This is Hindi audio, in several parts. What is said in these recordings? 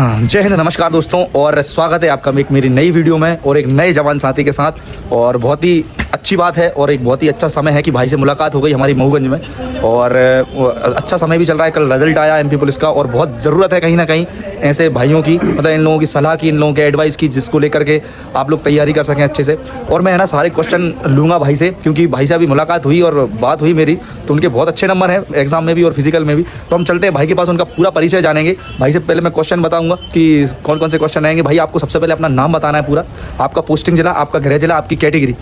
जय हिंद, नमस्कार दोस्तों, और स्वागत है आपका एक मेरी नई वीडियो में और एक नए जवान साथी के साथ। और बहुत ही अच्छी बात है और एक बहुत ही अच्छा समय है कि भाई से मुलाकात हो गई हमारी महूगंज में। और अच्छा समय भी चल रहा है। कल रिजल्ट आया एमपी पुलिस का और बहुत ज़रूरत है कहीं ना कहीं ऐसे भाइयों की, मतलब इन लोगों की सलाह की, इन लोगों के एडवाइस की, जिसको लेकर के आप लोग तैयारी कर सकें अच्छे से। और मैं है ना सारे क्वेश्चन लूँगा भाई से, क्योंकि भाई से अभी मुलाकात हुई और बात हुई मेरी, तो उनके बहुत अच्छे नंबर हैं एग्जाम में भी और फिजिकल में भी। तो हम चलते हैं भाई के पास, उनका पूरा परिचय जानेंगे। भाई से पहले मैं क्वेश्चन बताऊंगा कि कौन कौन से क्वेश्चन आएंगे। भाई आपको सबसे पहले अपना नाम बताना है पूरा, आपका पोस्टिंग जिला, आपका गृह जिला, आपकी कैटेगरी,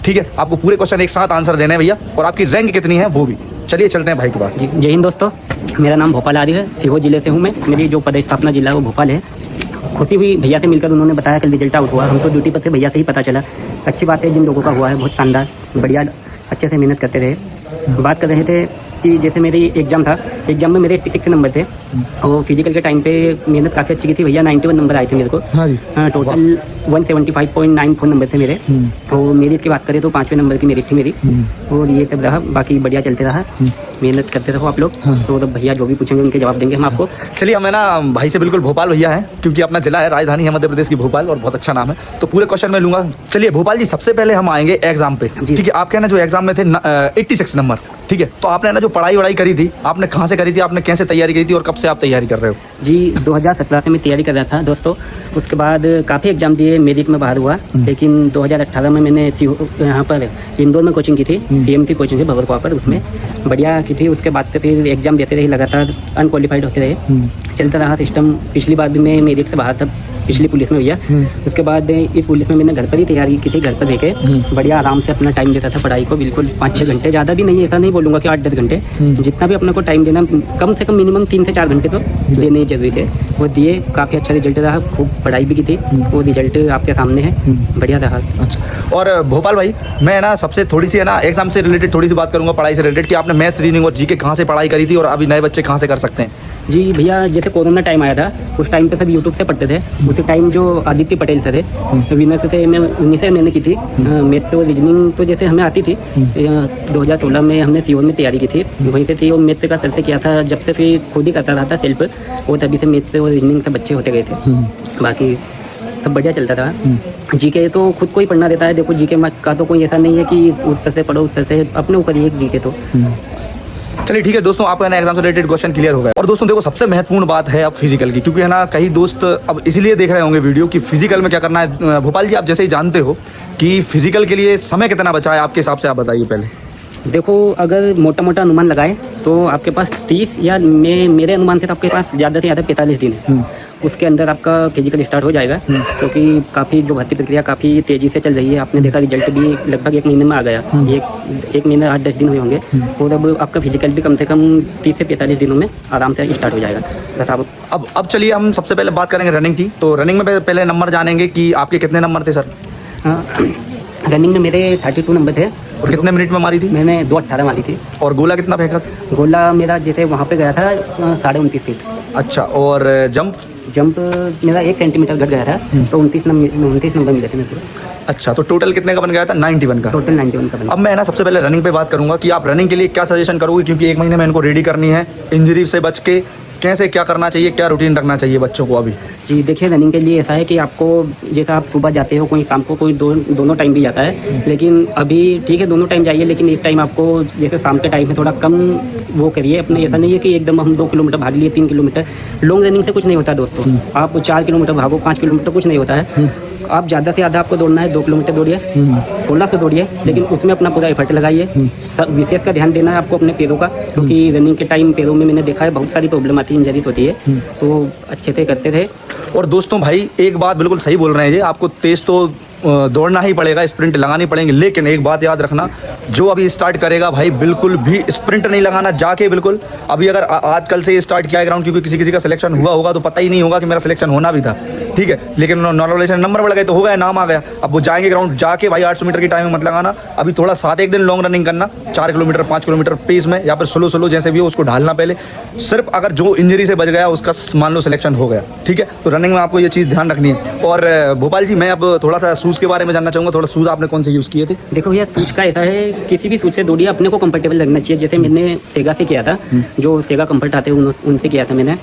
ठीक है। आपको पूरे क्वेश्चन एक साथ आंसर देने हैं भैया, और आपकी रैंक कितनी है वो भी। चलिए चलते हैं भाई के पास। जय हिंद दोस्तों, मेरा नाम भोपाल आदि है, सीहोर जिले से हूँ मैं। मेरी जो पदस्थापना जिला है वो भोपाल है। खुशी हुई भैया से मिलकर, उन्होंने बताया कि रिजल्ट आउट हुआ। हम तो ड्यूटी पर थे, भैया से ही पता चला। अच्छी बात है, जिन लोगों का हुआ है बहुत शानदार, बढ़िया, अच्छे से मेहनत करते रहे। बात कर रहे थे कि जैसे मेरी एग्जाम था, एग्जाम में मेरे 86 नंबर थे और फिजिकल के टाइम पे मेहनत काफ़ी अच्छी की थी भैया। 91 नंबर आए थे मेरे को। हाँ जी। टोटल 175.94 नंबर थे मेरे। और मेरिट की बात करें तो 5वें नंबर की मेरिट थी मेरी। और ये सब रहा, बाकी बढ़िया चलते रहा। मेहनत करते रहो आप लोग। तो भैया जो भी पूछेंगे उनके जवाब देंगे हम आपको। चलिए, हमें ना भाई से बिल्कुल भोपाल भैया हैं, क्योंकि अपना जिला है, राजधानी है मध्य प्रदेश की भोपाल, और बहुत अच्छा नाम है। तो पूरे क्वेश्चन में लूँगा। चलिए भोपाल जी, सबसे पहले हम आएंगे एग्जाम पे, ठीक है। आपके ना जो एग्जाम में थे 86 नंबर, ठीक है। तो आपने ना जो पढ़ाई करी थी, आपने कहाँ से करी थी, आपने कैसे तैयारी करी थी और कब से आप तैयारी कर रहे हो? जी 2017 से मैं तैयारी कर रहा था दोस्तों। उसके बाद काफ़ी एग्जाम दिए, मेरिट में बाहर हुआ। लेकिन 2018 में मैंने यहाँ पर इंदौर में कोचिंग की थी, CMC कोचिंग थी भगवरकुआ पर, उसमें बढ़िया की थी। उसके बाद से फिर एग्जाम देते रहे, लगातार अनक्वालिफाइड होते रहे, चलता रहा सिस्टम। पिछली बार भी मैं मेरिट से बाहर था, पिछली पुलिस में भैया। उसके बाद इस पुलिस में मैंने घर पर ही तैयारी की थी, घर पर देखे बढ़िया आराम से अपना टाइम देता था पढ़ाई को, बिल्कुल 5-6 घंटे, ज़्यादा भी नहीं, ऐसा नहीं बोलूँगा कि 8-10 घंटे, जितना भी अपने को टाइम देना, कम से कम मिनिमम 3 से 4 घंटे तो देने जरूरी थे। वो दिए, काफ़ी अच्छा रिजल्ट रहा, खूब पढ़ाई भी की थी। वो रिजल्ट आपके सामने है, बढ़िया रहा। अच्छा, और भोपाल भाई, मैं ना सबसे थोड़ी सी है ना एग्जाम से रिलेटेड थोड़ी सी बात करूँगा, पढ़ाई से रिलेटेड, कि आपने मैथ्स, रीजनिंग और जीके कहाँ से पढ़ाई करी थी और अभी नए बच्चे कहाँ से कर सकते हैं? जी भैया, जैसे कोरोना टाइम आया था, उस टाइम पे सब यूट्यूब से पढ़ते थे। उसी टाइम जो आदित्य पटेल सर थे, विनर से मैं उन्हीं से मैंने की थी मैथ्स और रीजनिंग। तो जैसे हमें आती थी, 2016 में हमने सीहोर में तैयारी की थी, वहीं से थी। और मैथ्स का सर से किया था, जब से फिर खुद ही करता रहा था सेल्फ, और तभी से मैथ्स और रीजनिंग से बच्चे होते गए थे। बाकी सब बढ़िया चलता था। जीके तो खुद को ही पढ़ना देता है। देखो जीके का तो कोई ऐसा नहीं है कि उस सर से पढ़ो, उस सर से, अपने ऊपर ही एक जीके तो। चलिए ठीक है दोस्तों, आपका ना एग्जाम से रिलेटेड क्वेश्चन क्लियर हो गया। और दोस्तों देखो, सबसे महत्वपूर्ण बात है अब फिजिकल की, क्योंकि है ना कई दोस्त अब इसलिए देख रहे होंगे वीडियो कि फिजिकल में क्या करना है। भोपाल जी, आप जैसे ही जानते हो कि फिजिकल के लिए समय कितना बचा है आपके हिसाब से, आप बताइए पहले। देखो, अगर मोटा मोटा अनुमान लगाए तो आपके पास 30 या मेरे अनुमान से तो आपके पास ज़्यादा से ज़्यादा 45 दिन है। उसके अंदर आपका फिजिकल स्टार्ट हो जाएगा, क्योंकि काफ़ी जो भर्ती प्रक्रिया काफ़ी तेज़ी से चल रही है। आपने देखा रिजल्ट भी लगभग 1 महीने में आ गया, एक महीने 8-10 दिन हुए होंगे। और अब आपका फिजिकल भी कम से कम 30 से 45 दिनों में आराम से स्टार्ट हो जाएगा। बस आप अब चलिए हम सबसे पहले बात करेंगे रनिंग की। तो रनिंग में पहले नंबर जानेंगे कि आपके कितने नंबर थे सर? रनिंग में मेरे 32 नंबर थे। और कितने मिनट में मारी थी? मैंने 2:18 मारी थी। और गोला कितना फेंका? गोला मेरा जैसे वहाँ पे गया था 29.5 फीट। अच्छा, और जंप मेरा 1 सेंटीमीटर घट गया था, तो 29 नंबर मिले थे मेरे को। अच्छा, तो टोटल कितने का बन गया था? 91 का। टोटल 91 का बना। अब मैं ना सबसे पहले रनिंग पे बात करूंगा कि आप रनिंग के लिए क्या सजेशन करोगे, क्योंकि 1 महीने में इनको रेडी करनी है, इंजरी से बच के कैसे क्या करना चाहिए, क्या रूटीन रखना चाहिए बच्चों को अभी? जी देखिए, रनिंग के लिए ऐसा है कि आपको, जैसा आप सुबह जाते हो, कोई शाम को, कोई दोनों टाइम भी जाता है। लेकिन अभी ठीक है, दोनों टाइम जाइए, लेकिन एक टाइम आपको जैसे शाम के टाइम में थोड़ा कम वो करिए अपने। ऐसा नहीं है कि एकदम हम 2 किलोमीटर भाग लिए, 3 किलोमीटर। लॉन्ग रनिंग से कुछ नहीं होता दोस्तों। आप 4 किलोमीटर भागो, 5 किलोमीटर, कुछ नहीं होता है। आप ज़्यादा से ज़्यादा आपको दौड़ना है 2 किलोमीटर दौड़िए, 16 से दौड़िए, लेकिन उसमें अपना पूरा एफर्ट लगाइए। विशेष का ध्यान देना है आपको अपने पैरों का, क्योंकि रनिंग के टाइम पैरों में मैंने देखा है बहुत सारी प्रॉब्लम आती है, इंजरीज होती है। तो अच्छे से करते थे। और दोस्तों भाई, एक बात बिल्कुल सही बोल रहे हैं जी, आपको तेज़ तो दौड़ना ही पड़ेगा, स्प्रिंट लगानी पड़ेंगे। लेकिन एक बात याद रखना, जो अभी स्टार्ट करेगा भाई, बिल्कुल भी स्प्रिंट नहीं लगाना जाके, बिल्कुल। अभी अगर आजकल से स्टार्ट किया है ग्राउंड, क्योंकि किसी का सिलेक्शन हुआ होगा तो पता ही नहीं होगा कि मेरा सिलेक्शन होना भी था, ठीक है, लेकिन नॉर्मलाइजेशन नंबर बढ़ गए तो हो गया, नाम आ गया। अब वो जाएंगे ग्राउंड जाके भाई 800 मीटर की टाइमिंग मत लगाना, अभी थोड़ा 7 दिन लॉन्ग रनिंग करना, 4 किलोमीटर 5 किलोमीटर पेस में, या फिर स्लो जैसे भी हो उसको ढालना पहले। सिर्फ अगर जो इंजरी से बच गया उसका मान लो सिलेक्शन हो गया, ठीक है, तो रनिंग में आपको ये चीज़ ध्यान रखनी है। और भोपाल जी मैं अब थोड़ा सा शूज़ के बारे में जानना चाहूँगा, थोड़ा शूज़ आपने कौन से यूज़ किए थे? देखो भैया शूज का ऐसा है, किसी भी शूज से दौड़िए अपने को कंफर्टेबल लगना चाहिए। जैसे मैंने सेगा से किया था, जो सेगा कंफर्ट आते हैं उनसे किया था मैंने।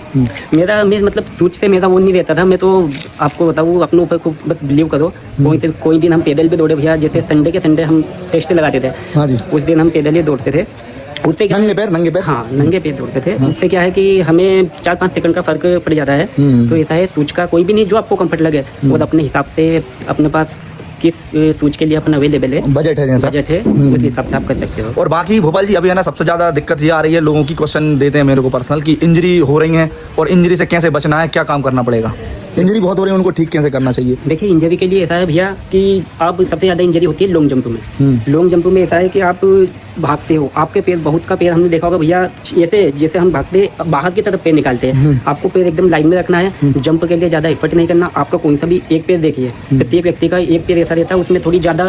मैं मतलब शूज से मेरा वो नहीं रहता था। मैं तो आपको बताऊँ अपने ऊपर को बस बिलीव करो, कोई दिन हम पैदल पे दौड़े भैया, जैसे संडे के संडे हम टेस्ट लगाते थे। हाँ जी। उस दिन हम पैदल ही दौड़ते थे। उससे नंगे पैर हाँ नंगे पैर दौड़ते थे। उससे क्या है कि हमें 4-5 सेकंड का फर्क पड़ जाता है। तो ऐसा है शूज का कोई भी नहीं जो आपको कंफर्ट लगे, और अपने हिसाब से अपने पास किस शूज के लिए अपना अवेलेबल है, बजट है, जैसा बजट है उस हिसाब से आप कर सकते हो। और बाकी भोपाल जी अभी है ना सबसे ज़्यादा दिक्कत ये आ रही है, लोगों की क्वेश्चन देते हैं मेरे को पर्सनल कि इंजरी हो रही है, और इंजरी से कैसे बचना है, क्या काम करना पड़ेगा? इंजरी बहुत हो रही है, उनको ठीक कैसे करना चाहिए? देखिए इंजरी के लिए ऐसा है भैया कि आप सबसे ज़्यादा इंजरी होती है लॉन्ग जंप में। लॉन्ग जंप में ऐसा है कि आप भागते हो, आपके पैर बहुत का पैर हमने देखा होगा भैया, ऐसे जैसे हम भागते बाहर की तरफ पैर निकालते हैं, आपको पैर एकदम लाइन में रखना है। जंप के लिए ज़्यादा एफर्ट नहीं करना। आपका कोई सा भी एक पैर देखिए, प्रत्येक व्यक्ति का एक पैर ऐसा रहता है, उसमें थोड़ी ज़्यादा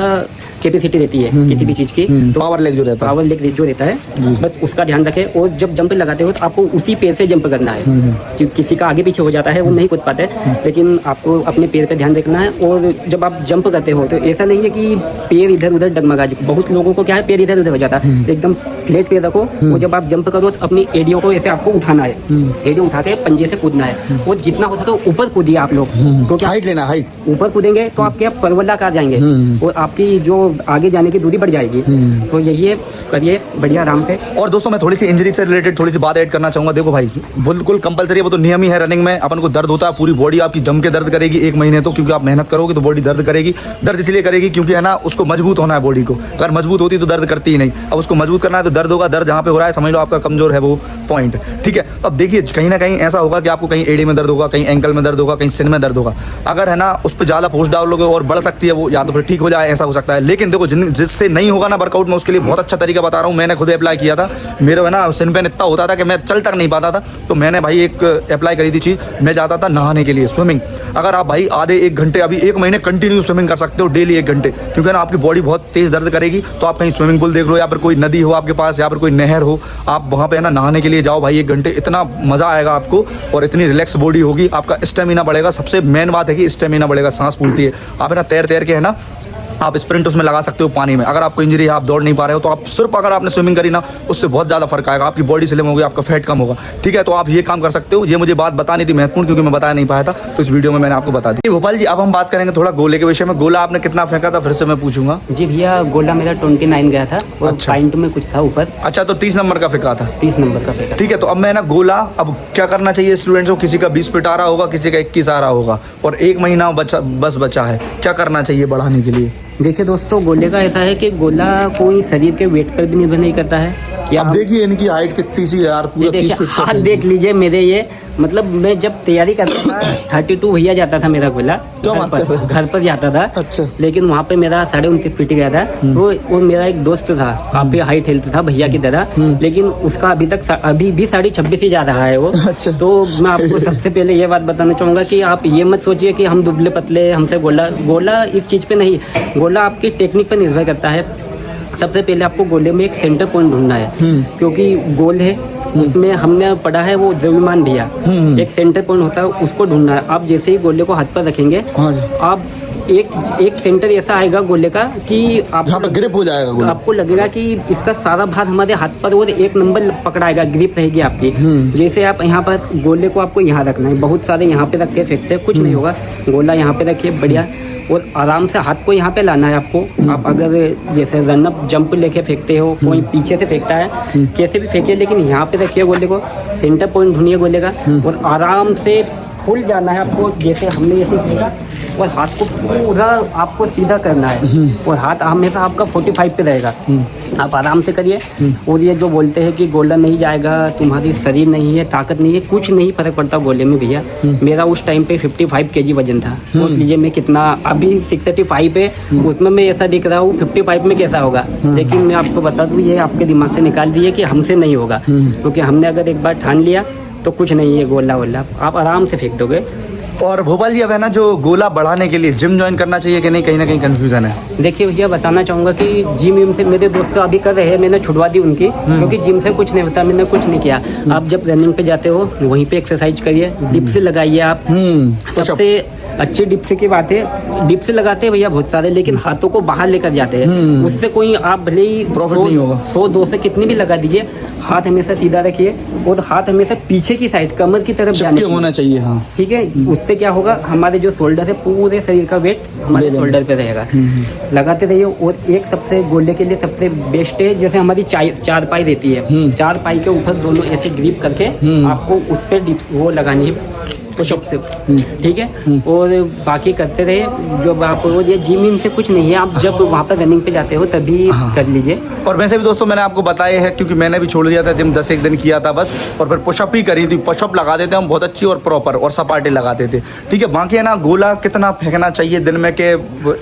कैपेसिटी रहती है किसी भी चीज़ की, तो पावर लेग जो रहता है बस उसका ध्यान रखें। और जब जंप लगाते हो तो आपको उसी पैर से जंप करना है। किसी का आगे पीछे हो जाता है, वो नहीं कूद पाते, लेकिन आपको अपने पैर पे ध्यान रखना है। और जब आप जंप करते हो तो ऐसा नहीं है कि पैर इधर उधर डगमगा जाए। बहुत लोगों को क्या है, पैर इधर उधर हो जाता है, एकदम फ्लैट पैर रखो। और जब आप जंप करो तो अपनी एडियो को ऐसे आपको उठाना है, एडियो उठा के पंजे से कूदना है। और जितना हो सके ऊपर कूदिए आप लोग, क्योंकि हाइट लेना, हाइट ऊपर कूदेंगे तो आप क्या परवलाकार जाएंगे, और आपकी जो आगे जाने की दूरी बढ़ जाएगी। तो यही है, करिए बढ़िया आराम से। और दोस्तों मैं थोड़ी सी इंजरी से रिलेटेड थोड़ी सी बात ऐड करना चाहूँगा। देखो भाई बिल्कुल कंपलसरी है, वो तो नियम ही है रनिंग में, अपन को दर्द होता है, पूरी बॉडी आपकी जम के दर्द करेगी 1 महीने तो, क्योंकि आप मेहनत करोगे तो बॉडी दर्द करेगी। दर्द इसलिए करेगी क्योंकि है ना उसको मजबूत होना है बॉडी को, अगर मजबूत होती तो दर्द करती ही नहीं। अब उसको मजबूत करना है तो दर्द होगा, दर्द जहाँ पे हो रहा है समझ लो आपका कमजोर है वो पॉइंट, ठीक है। अब देखिए कहीं ना कहीं ऐसा होगा कि आपको कहीं एड़ी में दर्द होगा, कहीं एंकल में दर्द होगा, कहीं सिर में दर्द होगा। अगर है ना उस पर ज़्यादा फोर्स डालोगे और बढ़ सकती है वो, या तो फिर ठीक हो जाए, ऐसा हो सकता है। लेकिन देखो जिससे नहीं होगा ना वर्कआउट में, उसके लिए बहुत अच्छा तरीका बता रहा हूँ, मैंने खुद अप्लाई किया था। मेरा है ना सिर पेन इतना होता था कि मैं चल तक नहीं पाता था, तो मैंने भाई एक अप्लाई करी थी चीज़, मैं जाता था नहाने के लिए स्विमिंग। अगर आप भाई आधे 1 घंटे अभी 1 महीने कंटिन्यू स्विमिंग कर सकते हो डेली 1 घंटे, क्योंकि ना आपकी बॉडी बहुत तेज़ दर्द करेगी। तो आप कहीं स्विमिंग पूल देख लो, या फिर कोई नदी हो आपके पास, या फिर कोई नहर हो, आप वहाँ पे है ना नहाने के लिए जाओ भाई 1 घंटे, इतना मज़ा आएगा आपको, और इतनी रिलैक्स बॉडी होगी, आपका स्टेमिना बढ़ेगा। सबसे मेन बात है कि स्टेमिना बढ़ेगा, सांस फूलती है। आप है ना तैर के है ना आप स्प्रिंट उसमें लगा सकते हो पानी में। अगर आपको इंजरी है, आप दौड़ नहीं पा रहे हो, तो आप सिर्फ अगर आपने स्विमिंग करी ना, उससे बहुत ज़्यादा फर्क आएगा, आपकी बॉडी स्लिम होगी, आपका फैट कम होगा, ठीक है। तो आप ये काम कर सकते हो। ये मुझे बात बतानी थी महत्वपूर्ण, क्योंकि मैं बताया नहीं पाया था, तो इस वीडियो में मैंने आपको बता दी। भोपाल जी अब हम बात करेंगे थोड़ा गोले के विषय में। गोला आपने कितना फेंका था, फिर से मैं पूछूंगा। जी भैया गोला मेरा 29 गया था, और अच्छा। पॉइंट में कुछ था ऊपर। अच्छा, तो 30 नंबर का फेंका था। 30 नंबर का फेंका, ठीक है। तो अब मैं ना गोला, अब क्या करना चाहिए स्टूडेंट्स को? किसी का 20 फिट आ रहा होगा, किसी का 21 आ रहा होगा, और 1 महीना बस बचा है, क्या करना चाहिए बढ़ाने के लिए? देखिए दोस्तों गोले का ऐसा है कि गोला कोई शरीर के वेट पर भी निर्भर नहीं करता है। अब देखिए इनकी हाइट कितनी सी है यार, पूरा 30 फीट हाथ देख लीजिए मेरे, ये मतलब मैं जब तैयारी करता था 32 भैया जाता था मेरा गोला, घर पर जाता था। अच्छा। लेकिन वहाँ पे मेरा 29.5 फीट गया था। वो मेरा एक दोस्त था, काफी हाइट हेल्थ था भैया की तरह, लेकिन उसका अभी भी 26.5 ही जा रहा है वो। अच्छा। तो मैं आपको सबसे पहले ये बात बताना चाहूंगा कि आप ये मत सोचिए कि हम दुबले पतले हमसे गोला इस चीज पे नहीं, गोला आपकी टेक्निक पर निर्भर करता है। सबसे पहले आपको गोले में एक सेंटर पॉइंट ढूंढना है, क्योंकि गोल है उसमें हमने पढ़ा है वो द्रव्यमान भैया, एक सेंटर पॉइंट होता है, उसको ढूंढना है। आप जैसे ही गोले को हाथ पर रखेंगे, आप एक सेंटर ऐसा आएगा गोले का कि आप जहाँ पे ग्रिप हो जाएगा गोला। आपको लगेगा कि इसका सारा भार हमारे हाथ पर, और 1 नंबर पकड़ाएगा, ग्रिप रहेगी आपकी। जैसे आप यहाँ पर गोले को आपको यहाँ रखना है, बहुत सारे यहाँ पे रख के फेंकते हैं, कुछ नहीं होगा। गोला यहाँ पे रखिए बढ़िया, और आराम से हाथ को यहाँ पे लाना है आपको। आप अगर जैसे रनअप जंप लेके फेंकते हो, कोई पीछे से फेंकता है, कैसे भी फेंकिए, लेकिन यहाँ पे रखिए गोले को, सेंटर पॉइंट ढूंढिए गोले का, और आराम से फुल जाना है आपको। जैसे हमने ऐसे किया, और हाथ को पूरा आपको सीधा करना है, और हाथ हमेशा आपका 45 पे रहेगा। आप आराम से करिए। और ये जो बोलते हैं कि गोला नहीं जाएगा, तुम्हारी शरीर नहीं है, ताकत नहीं है, कुछ नहीं फर्क पड़ता गोले में भैया। मेरा उस टाइम पे 55 kg वजन था, सोच लीजिए मैं कितना, अभी 65 है, उसमें मैं ऐसा दिख रहा हूँ, 55 में कैसा होगा। लेकिन मैं आपको बता दूँ, ये आपके दिमाग से निकाल दिए कि हमसे नहीं होगा, क्योंकि हमने अगर एक बार ठान लिया तो कुछ नहीं है गोला वोला, आप आराम से फेंक दोगे। और भोपाल जी अब है ना, जो गोला बढ़ाने के लिए जिम ज्वाइन करना चाहिए कि नहीं, कहीं ना कहीं कंफ्यूजन है। देखिए भैया बताना चाहूँगा कि जिम से मेरे दोस्त अभी कर रहे हैं, मैंने छुड़वा दी उनकी, क्योंकि जिम से कुछ नहीं होता, मैंने कुछ नहीं किया। आप जब रनिंग पे जाते हो वहीं पे एक्सरसाइज करिए, डिप्स लगाइए आप। सबसे अच्छी डिप्स की बात है, डिप्स लगाते हैं भैया बहुत सारे, लेकिन हाथों को बाहर लेकर जाते हैं, उससे कोई आप भले ही प्रॉफिट नहीं होगा। 100-200 कितनी भी लगा दीजिए, हाथ हमेशा सीधा रखिए और हाथ हमेशा पीछे की साइड कमर की तरफ जाने होना चाहिए। हाँ ठीक है, उससे क्या होगा, हमारे जो शोल्डर है पूरे शरीर का वेट हमारे शोल्डर पे रहेगा। लगाते रहिए। और एक सबसे गोले के लिए सबसे बेस्ट है, जैसे हमारी चार पाई रहती है, चार पाई के ऊपर दोनों ऐसे ग्रिप करके आपको उस पर वो लगानी है, पुशअप से, ठीक है। और बाकी करते रहे, जो आप ये जिम से कुछ नहीं है, आप जब वहाँ पर रनिंग पे जाते हो तभी कर लीजिए। और वैसे भी दोस्तों मैंने आपको बताया है, क्योंकि मैंने भी छोड़ दिया था जिम, 10 एक दिन किया था बस, और फिर पुशअप ही करी थी। पुशअप लगा देते हम बहुत अच्छी और प्रॉपर, और सपाटे लगाते थे, ठीक है। बाकी है ना, गोला कितना फेंकना चाहिए दिन में कि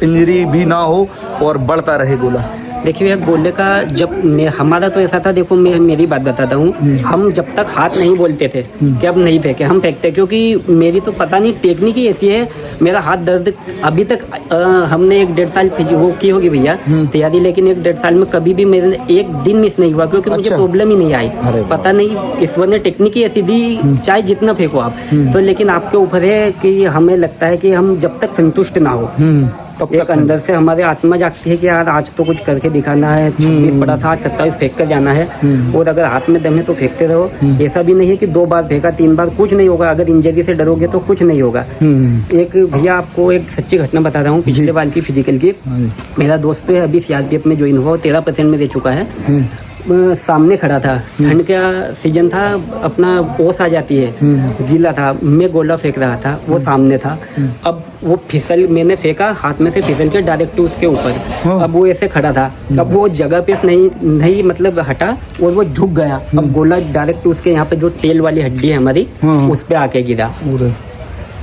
इंजरी भी ना हो और बढ़ता रहे गोला? देखिए भैया गोले का जब हमारा तो ऐसा था, देखो मैं मेरी बात बताता हूँ, हम जब तक हाथ नहीं बोलते थे कि अब नहीं फेंके, हम फेंकते, क्योंकि मेरी तो पता नहीं टेक्निक ही ऐसी है, मेरा हाथ दर्द अभी तक हमने 1-1.5 साल वो की होगी भैया तैयारी, लेकिन 1-1.5 साल में कभी भी मेरे एक दिन मिस नहीं हुआ, क्योंकि मुझे प्रॉब्लम ही नहीं आई। पता नहीं ईश्वर ने टेक्निक ही ऐसी दी, चाहे जितना फेंको आप तो, लेकिन आपके ऊपर है कि हमें लगता है कि हम जब तक संतुष्ट ना हो, एक अंदर से हमारे आत्मा जागती है कि यार आज तो कुछ करके दिखाना है, 26 पड़ा था, आज 27 फेंक कर जाना है। और अगर हाथ में दम है तो फेंकते रहो। ऐसा भी नहीं है कि 2 बार फेंका 3 बार कुछ नहीं होगा, अगर इंजरी से डरोगे तो कुछ नहीं होगा। एक भैया आपको एक सच्ची घटना बता रहा हूँ, पिछले बार की फिजिकल की। मेरा दोस्त है अभी CRPF में ज्वाइन हुआ, 13% में दे चुका है। सामने खड़ा था, ठंड का सीजन था, अपना ओस आ जाती है, गीला था, मैं गोला फेंक रहा था, वो सामने था। अब वो फिसल, मैंने फेंका, हाथ में से फिसल के डायरेक्ट उसके ऊपर, अब वो ऐसे खड़ा था, अब वो जगह पे नहीं मतलब हटा और वो झुक गया। अब गोला डायरेक्ट उसके यहाँ पे जो टेल वाली हड्डी है हमारी, उस पे आके गिरा।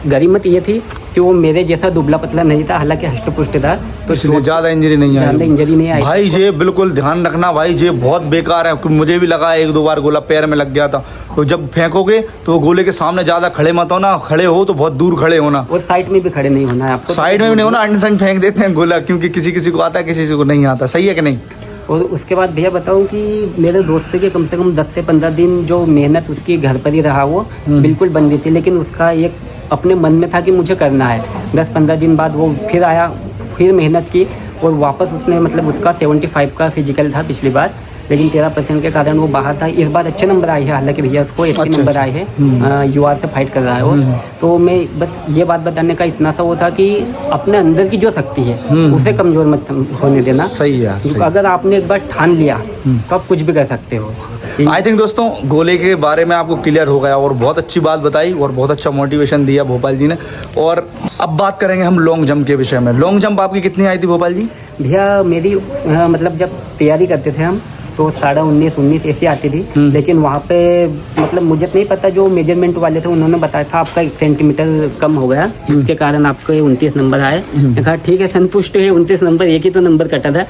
गरीमत ये थी कि वो मेरे जैसा दुबला पतला नहीं था, हालांकि हष्ट पुष्ट था, तो ज्यादा इंजरी नहीं आई भाई। ये बिल्कुल ध्यान रखना भाई, ये बहुत बेकार है, क्योंकि मुझे भी लगा 1-2 बार गोला पैर में लग गया था। तो जब फेंकोगे तो गोले के सामने ज्यादा खड़े मत होना, खड़े हो तो बहुत दूर खड़े होना, और साइड में भी खड़े नहीं होना है आपको, साइड में भी नहीं होना, अंडर फेंक देते हैं गोला, क्योंकि किसी को आता है, किसी को नहीं आता। सही है कि नहीं? और उसके बाद भैया बताऊं कि मेरे दोस्त के कम से कम 10 से 15 दिन जो मेहनत उसकी घर पर ही रहा, वो बिल्कुल बंद थी, लेकिन उसका एक अपने मन में था कि मुझे करना है। 10-15 दिन बाद वो फिर आया, फिर मेहनत की, और वापस उसने मतलब उसका 75 का फिजिकल था पिछली बार, लेकिन 13% के कारण वो बाहर था। इस बार अच्छे नंबर आए हैं, हालांकि भैया उसको 80 नंबर आए हैं, UR से फाइट कर रहा है वो। तो मैं बस ये बात बताने का इतना सा वो था कि अपने अंदर की जो शक्ति है उसे कमजोर मत होने देना। सही है। अगर आपने एक बार ठान लिया तो आप कुछ भी कर सकते हो। आई थिंक दोस्तों गोले के बारे में आपको क्लियर हो गया, और बहुत अच्छी बात बताई और बहुत अच्छा मोटिवेशन दिया भोपाल जी ने। और अब बात करेंगे हम लॉन्ग जंप के विषय में। लॉन्ग जंप आपकी कितनी आई थी भोपाल जी? भैया मेरी मतलब जब तैयारी करते थे हम तो 19.5-19 ऐसी आती थी, लेकिन वहाँ पे मतलब मुझे नहीं पता, जो मेजरमेंट वाले थे उन्होंने बताया था आपका 1 सेंटीमीटर कम हो गया, जिसके कारण आपके 29 नंबर आए। कहा ठीक है, संतुष्ट है, 29 नंबर, एक ही तो नंबर कटा था।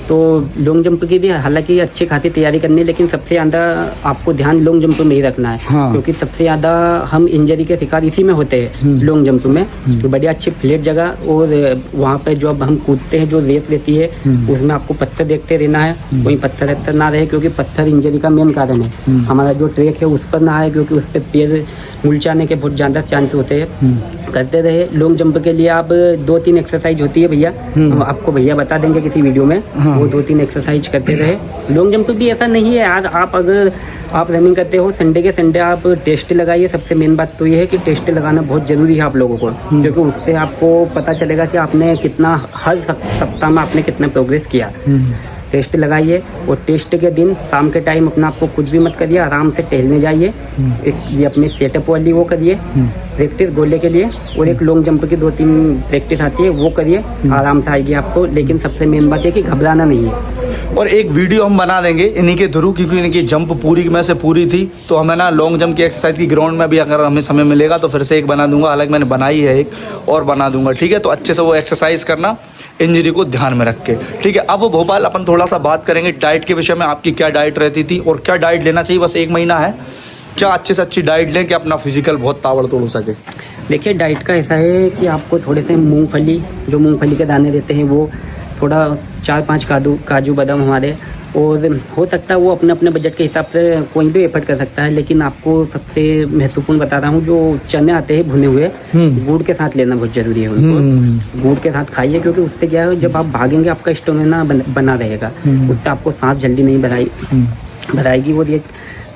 तो लॉन्ग जंप की भी हालांकि अच्छी खासी तैयारी करनी है, लेकिन सबसे ज़्यादा आपको ध्यान लॉन्ग जंप में ही रखना है। क्योंकि सबसे ज़्यादा हम इंजरी के शिकार इसी में होते हैं, लॉन्ग जंप में। तो बढ़िया अच्छी फ्लैट जगह, और वहाँ पर जो अब हम कूदते हैं, जो रेत रहती है उसमें आपको पत्थर देखते रहना है, वहीं पत्थर ना रहे, क्योंकि पत्थर इंजरी का मेन कारण है। हमारा जो ट्रैक है उस पर ना आए, क्योंकि उस पर पैर मुलचाने के बहुत ज़्यादा चांस होते हैं। करते रहे। लॉन्ग जंप के लिए आप 2-3 एक्सरसाइज होती है भैया, हम आपको भैया बता देंगे किसी वीडियो में, वो 2-3 एक्सरसाइज करते रहे। लॉन्ग जंप भी ऐसा नहीं है यार, आप अगर आप रनिंग करते हो संडे के संडे आप टेस्ट लगाइए। सबसे मेन बात तो ये है कि टेस्ट लगाना बहुत ज़रूरी है आप लोगों को, क्योंकि उससे आपको पता चलेगा कि आपने कितना, हर सप्ताह में आपने कितना प्रोग्रेस किया। टेस्ट लगाइए, और टेस्ट के दिन शाम के टाइम अपना आपको कुछ भी मत करिए, आराम से टहलने जाइए। एक ये अपनी सेटअप वाली वो करिए प्रैक्टिस गोले के लिए, और एक लॉन्ग जंप की 2-3 प्रैक्टिस आती है वो करिए, आराम से आएगी आपको। लेकिन सबसे मेन बात है कि घबराना नहीं है। और एक वीडियो हम बना देंगे इन्हीं के थ्रू, क्योंकि इनकी जंप पूरी में से पूरी थी, तो हमें ना लॉन्ग जंप की एक्सरसाइज की ग्राउंड में भी अगर हमें समय मिलेगा तो फिर से एक बना दूंगा। हालांकि मैंने बनाई है एक, और बना दूंगा, ठीक है। तो अच्छे से वो एक्सरसाइज करना, इंजरी को ध्यान में रख के, ठीक है। अब भोपाल अपन थोड़ा सा बात करेंगे डाइट के विषय में। आपकी क्या डाइट रहती थी और क्या डाइट लेना चाहिए? बस 1 महीना है, क्या अच्छे से अच्छी डाइट लें कि अपना फिजिकल बहुत ताबड़तोड़ हो सके? देखिए डाइट का ऐसा है कि आपको थोड़े से मूंगफली, जो मूंगफली के दाने देते हैं वो, थोड़ा 4-5 काजू बादाम हमारे, और हो सकता है वो अपने अपने बजट के हिसाब से कोई भी एफर्ट कर सकता है, लेकिन आपको सबसे महत्वपूर्ण बता रहा हूँ, जो चने आते हैं भुने हुए, गुड़ के साथ लेना बहुत ज़रूरी है उनको। गुड़ के साथ खाइए, क्योंकि उससे क्या है, जब आप भागेंगे आपका स्टेमिना बना रहेगा, उससे आपको सांस जल्दी नहीं भराएगी। और ये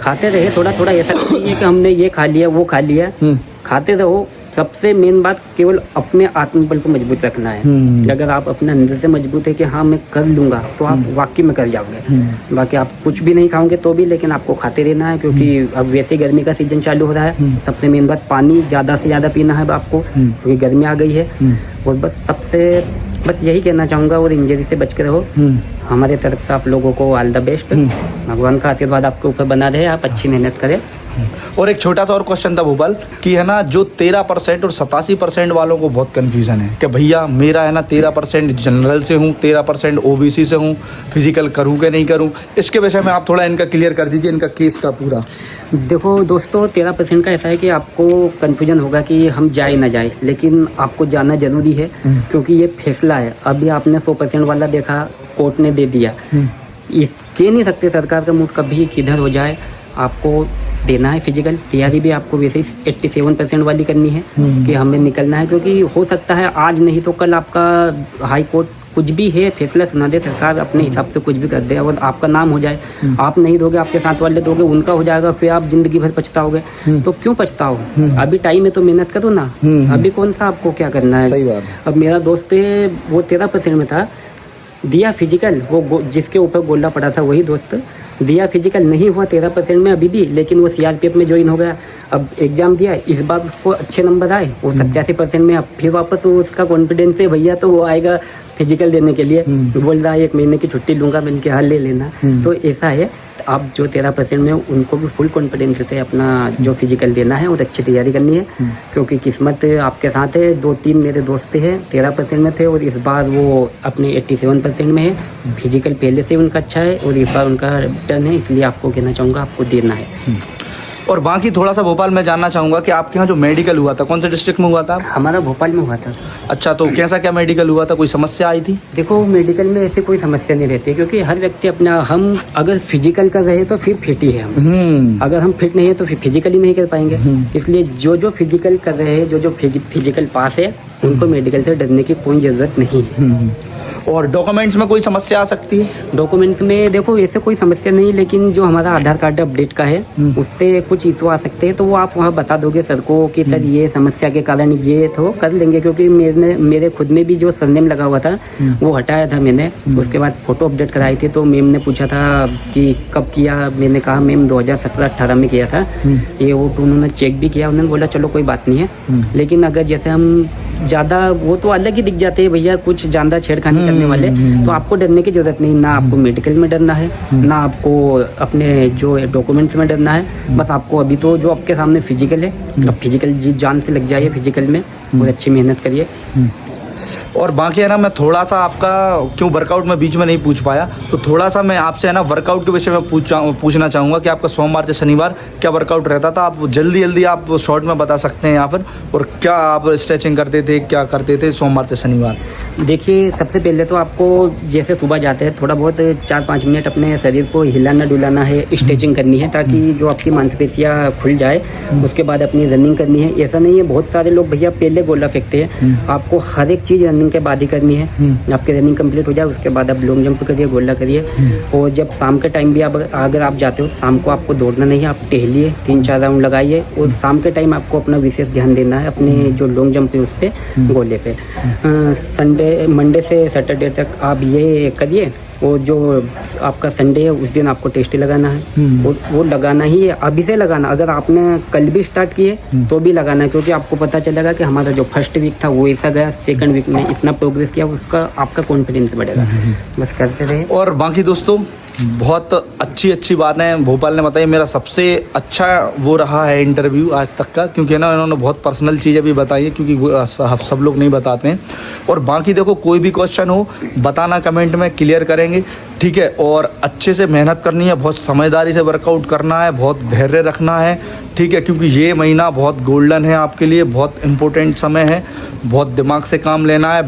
खाते रहे थोड़ा थोड़ा, ऐसा नहीं है कि हमने ये खा लिया वो खा लिया, खाते रहो। सबसे मेन बात केवल अपने आत्मबल को मजबूत रखना है। अगर आप अपने अंदर से मजबूत है कि हाँ मैं कर लूँगा, तो आप वाकई में कर जाओगे। बाकी आप कुछ भी नहीं खाओगे तो भी, लेकिन आपको खाते रहना है, क्योंकि अब वैसे गर्मी का सीजन चालू हो रहा है। सबसे मेन बात पानी ज़्यादा से ज़्यादा पीना है आपको, क्योंकि गर्मी आ गई है। और बस यही कहना चाहूँगा, और इंजरी से बच के रहो। हमारे तरफ से आप लोगों को ऑल द बेस्ट। भगवान का आशीर्वाद आपके ऊपर बना रहे, आप अच्छी मेहनत करें। और एक छोटा सा और क्वेश्चन था भोपाल कि है ना, जो 13% और 87% वालों को बहुत कन्फ्यूजन है कि भैया मेरा है ना 13% जनरल से हूँ, 13% ओबीसी से हूँ, फिजिकल करूँ कि नहीं करूँ, इसके विषय में आप थोड़ा इनका क्लियर कर दीजिए, इनका केस का पूरा। देखो दोस्तों, 13% का ऐसा है कि आपको कन्फ्यूजन होगा कि हम जाए ना जाए, लेकिन आपको जाना जरूरी है, क्योंकि ये फैसला है। अभी आपने 100% वाला देखा, कोर्ट ने दे दिया, इस कह नहीं सकते सरकार का मूड कभी किधर हो जाए। आपको देना है फिजिकल, तैयारी भी आपको वैसे ही 87% वाली करनी है कि हमें निकलना है, क्योंकि हो सकता है आज नहीं तो कल आपका हाई कोर्ट कुछ भी है फैसला सुना दे, सरकार अपने हिसाब से कुछ भी कर दे और आपका नाम हो जाए। आप नहीं दोगे, आपके साथ वाले दोगे, उनका हो जाएगा, फिर आप जिंदगी भर पछताओगे। तो क्यों पछताओ? अभी टाइम है तो मेहनत करो ना। अभी कौन सा आपको क्या करना है? सही बात। अब मेरा दोस्त है, वो 13% में था, दिया फिजिकल, वो जिसके ऊपर गोला पड़ा था वही दोस्त दिया, फिजिकल नहीं हुआ 13% में अभी भी, लेकिन वो सीआरपीएफ में ज्वाइन हो गया। अब एग्जाम दिया, इस बार उसको अच्छे नंबर आए, वो 87% में। अब फिर वापस तो उसका कॉन्फिडेंस है भैया, तो वो आएगा फिजिकल देने के लिए, बोल रहा है 1 महीने की छुट्टी लूँगा, मैंने कहा ले लेना। तो ऐसा है, आप जो 13% में, उनको भी फुल कॉन्फिडेंस से अपना जो फिजिकल देना है और अच्छी तैयारी करनी है, क्योंकि किस्मत आपके साथ है। 2-3 मेरे दोस्त हैं 13% में थे, और इस बार वो अपने 87% में है। फिजिकल पहले से उनका अच्छा है, और इस बार उनका टर्न है, इसलिए आपको कहना चाहूँगा आपको देना है। और बाकी थोड़ा सा भोपाल में जानना चाहूँगा कि आपके यहाँ जो मेडिकल हुआ था, कौन से डिस्ट्रिक्ट में हुआ था? हमारा भोपाल में हुआ था। अच्छा, तो कैसा क्या मेडिकल हुआ था? कोई समस्या आई थी? देखो मेडिकल में ऐसी कोई समस्या नहीं रहती, क्योंकि हर व्यक्ति अपना, हम अगर फिजिकल कर रहे हैं तो फिर फिट ही है हम। अगर हम फिट नहीं है तो फिर फिजिकली नहीं कर पाएंगे। इसलिए जो फिजिकल कर रहे हैं, जो फिजिकल पास है, उनको मेडिकल से डरने की कोई ज़रूरत नहीं है। और डॉक्यूमेंट्स में कोई समस्या आ सकती है? डॉक्यूमेंट्स में देखो ऐसे कोई समस्या नहीं, लेकिन जो हमारा आधार कार्ड अपडेट का है, उससे कुछ इशू आ सकते हैं। तो वो आप वहाँ बता दोगे सर को कि सर ये समस्या के कारण ये, तो कर लेंगे। क्योंकि मेरे खुद में भी जो सरनेम लगा हुआ था वो हटाया था मैंने। उसके बाद फ़ोटो अपडेट कराई थी, तो मैम ने पूछा था कि कब किया, मैंने कहा मैम 2017-18 में किया था ये। वो उन्होंने चेक भी किया, उन्होंने बोला चलो कोई बात नहीं है। लेकिन अगर जैसे हम ज़्यादा, वो तो अलग ही दिख जाते हैं भैया, कुछ ज़्यादा छेड़खानी करने वाले, तो आपको डरने की ज़रूरत नहीं। ना आपको मेडिकल में डरना है, ना आपको अपने जो डॉक्यूमेंट्स में डरना है। बस आपको अभी तो जो आपके सामने फिजिकल है, अब फिजिकल जी जान से लग जाइए फिजिकल में, और अच्छी मेहनत करिए। और बाकी है ना, मैं थोड़ा सा आपका क्यों वर्कआउट में बीच में नहीं पूछ पाया, तो थोड़ा सा मैं आपसे है ना वर्कआउट के विषय में पूछना चाहूँगा कि आपका सोमवार से शनिवार क्या वर्कआउट रहता था? आप जल्दी आप शॉर्ट में बता सकते हैं यहाँ पर, और क्या आप स्ट्रेचिंग करते थे, क्या करते थे सोमवार से शनिवार? देखिए सबसे पहले तो आपको जैसे सुबह जाते हैं थोड़ा बहुत 4-5 मिनट अपने शरीर को हिलाना डुलाना है, स्ट्रेचिंग करनी है, ताकि जो आपकी मांसपेशियाँ खुल जाए। उसके बाद अपनी रनिंग करनी है। ऐसा नहीं है, बहुत सारे लोग भैया पहले गोला फेंकते हैं, आपको हर एक चीज़ रनिंग के बाद ही करनी है। आपकी रनिंग कंप्लीट हो जाए उसके बाद आप लॉन्ग जंप करिए, गोला करिए। और जब शाम के टाइम भी अगर आप जाते हो, शाम को आपको दौड़ना नहीं है, आप टहलिए, 3-4 राउंड लगाइए। और शाम के टाइम आपको अपना विशेष ध्यान देना है अपने जो लॉन्ग जंप है उस पर, गोले पे। मंडे से सैटरडे तक आप ये करिए। और जो आपका संडे है उस दिन आपको टेस्ट लगाना है, वो लगाना ही है, अभी से लगाना। अगर आपने कल भी स्टार्ट किए तो भी लगाना है, क्योंकि आपको पता चलेगा कि हमारा जो फर्स्ट वीक था वो ऐसा गया, सेकंड वीक में इतना प्रोग्रेस किया, उसका आपका कॉन्फिडेंस बढ़ेगा। बस करते रहे। और बाकी दोस्तों बहुत अच्छी बातें भोपाल ने बताई। मेरा सबसे अच्छा वो रहा है इंटरव्यू आज तक का, क्योंकि ना इन्होंने बहुत पर्सनल चीज़ें भी बताई हैं, क्योंकि सब लोग नहीं बताते हैं। और बाकी देखो कोई भी क्वेश्चन हो बताना, कमेंट में क्लियर करेंगे। ठीक है। और अच्छे से मेहनत करनी है, बहुत समझदारी से वर्कआउट करना है, बहुत धैर्य रखना है, ठीक है, क्योंकि ये महीना बहुत गोल्डन है आपके लिए, बहुत इम्पोर्टेंट समय है, बहुत दिमाग से काम लेना है,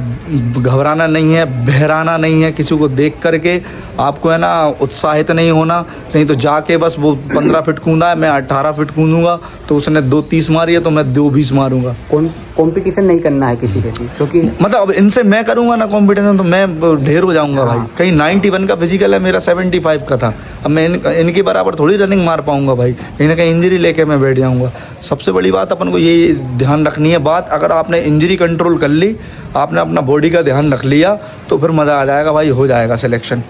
घबराना नहीं है, बहराना नहीं है, किसी को देख करके आपको है ना उत्साहित नहीं होना, नहीं तो जाके बस वो 15 फीट कूदा है, मैं 18 फीट कूदूँगा, तो उसने 2:30 मारी है तो मैं 2:20 मारूंगा। कंपटीशन नहीं करना है किसी के साथ, क्योंकि मतलब अब इनसे मैं करूंगा ना कंपटीशन तो मैं ढेर हो जाऊंगा भाई। कहीं 91 का फिजिकल है, मेरा 75 का था, अब मैं इनके बराबर थोड़ी रनिंग मार पाऊंगा भाई, कहीं ना कहीं इंजरी लेके मैं बैठ जाऊंगा। सबसे बड़ी बात अपन को ये ध्यान रखनी है बात, अगर आपने इंजरी कंट्रोल कर ली, आपने अपना बॉडी का ध्यान रख लिया, तो फिर मज़ा आ जाएगा भाई, हो जाएगा सिलेक्शन।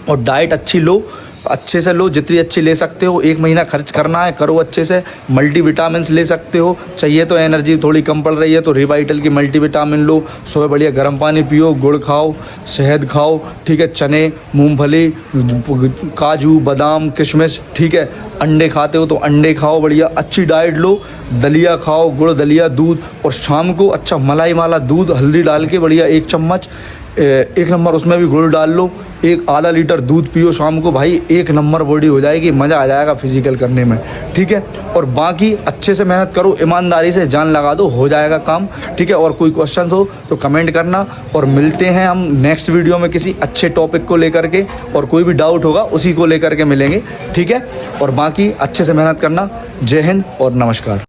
और डाइट अच्छी लो, अच्छे से लो, जितनी अच्छी ले सकते हो, 1 महीना खर्च करना है, करो अच्छे से। मल्टीविटामिन्स ले सकते हो, चाहिए तो एनर्जी थोड़ी कम पड़ रही है तो रिवाइटल की मल्टीविटामिन लो, सुबह बढ़िया गर्म पानी पियो, गुड़ खाओ, शहद खाओ, ठीक है, चने, मूंगफली, काजू, बादाम, किशमिश, ठीक है, अंडे खाते हो तो अंडे खाओ, बढ़िया अच्छी डाइट लो, दलिया खाओ, गुड़ दलिया, दूध, और शाम को अच्छा मलाई वाला दूध हल्दी डाल के बढ़िया 1 चम्मच, 1 नंबर उसमें भी गुड़ डाल लो, आधा लीटर दूध पियो शाम को भाई, 1 नंबर बॉडी हो जाएगी, मज़ा आ जाएगा फिजिकल करने में, ठीक है। और बाकी अच्छे से मेहनत करो, ईमानदारी से जान लगा दो, हो जाएगा काम, ठीक है। और कोई क्वेश्चन हो तो कमेंट करना, और मिलते हैं हम नेक्स्ट वीडियो में किसी अच्छे टॉपिक को लेकर के, और कोई भी डाउट होगा उसी को लेकर के मिलेंगे, ठीक है। और बाकी अच्छे से मेहनत करना। जय हिंद और नमस्कार।